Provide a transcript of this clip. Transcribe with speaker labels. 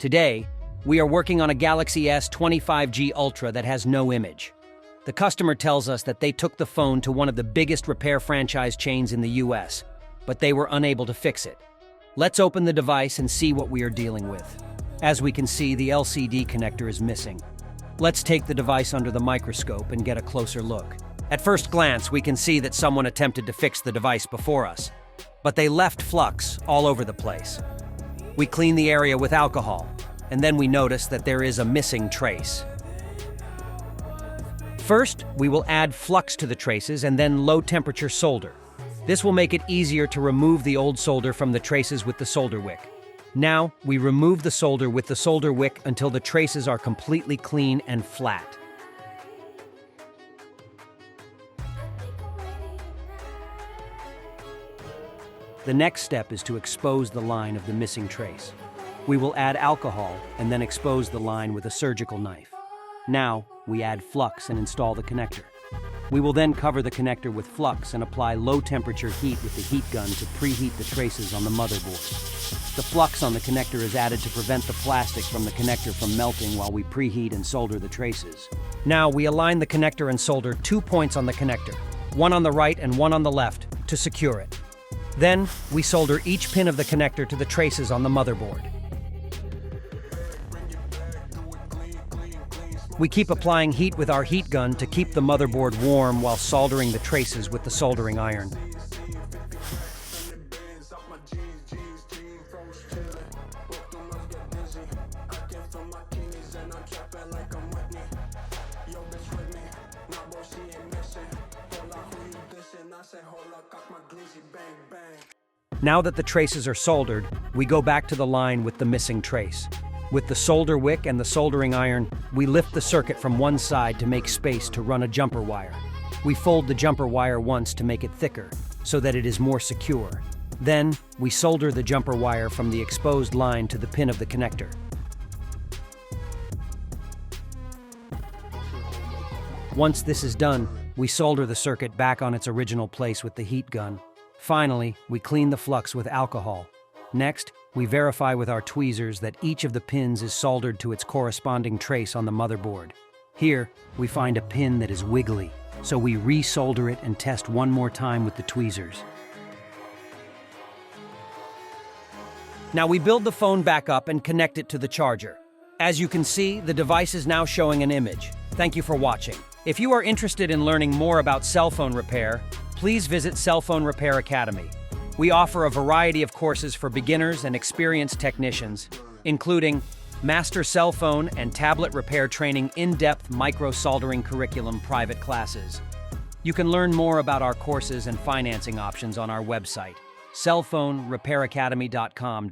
Speaker 1: Today, we are working on a Galaxy S20 5G Ultra that has no image. The customer tells us that they took the phone to one of the biggest repair franchise chains in the US, but they were unable to fix it. Let's open the device and see what we are dealing with. As we can see, the LCD connector is missing. Let's take the device under the microscope and get a closer look. At first glance, we can see that someone attempted to fix the device before us, but they left Flux all over the place. We clean the area with alcohol, and then we notice that there is a missing trace. First, we will add Flux to the traces and then low-temperature solder. This will make it easier to remove the old solder from the traces with the solder wick. Now, we remove the solder with the solder wick until the traces are completely clean and flat. The next step is to expose the line of the missing trace. We will add alcohol and then expose the line with a surgical knife. Now, we add Flux and install the connector. We will then cover the connector with Flux and apply low-temperature heat with the heat gun to preheat the traces on the motherboard. The Flux on the connector is added to prevent the plastic from the connector from melting while we preheat and solder the traces. Now, we align the connector and solder 2 points on the connector, one on the right and one on the left, to secure it. Then, we solder each pin of the connector to the traces on the motherboard. We keep applying heat with our heat gun to keep the motherboard warm while soldering the traces with the soldering iron. Now that the traces are soldered, we go back to the line with the missing trace. With the solder wick and the soldering iron, we lift the circuit from one side to make space to run a jumper wire. We fold the jumper wire once to make it thicker, so that it is more secure. Then, we solder the jumper wire from the exposed line to the pin of the connector. Once this is done, we solder the circuit back on its original place with the heat gun. Finally, we clean the Flux with alcohol. Next, we verify with our tweezers that each of the pins is soldered to its corresponding trace on the motherboard. Here, we find a pin that is wiggly, so we re-solder it and test one more time with the tweezers. Now we build the phone back up and connect it to the charger. As you can see, the device is now showing an image. Thank you for watching. If you are interested in learning more about cell phone repair, please visit Cell Phone Repair Academy. We offer a variety of courses for beginners and experienced technicians, including master cell phone and tablet repair training, in-depth micro-soldering curriculum private classes. You can learn more about our courses and financing options on our website, cellphonerepairacademy.com.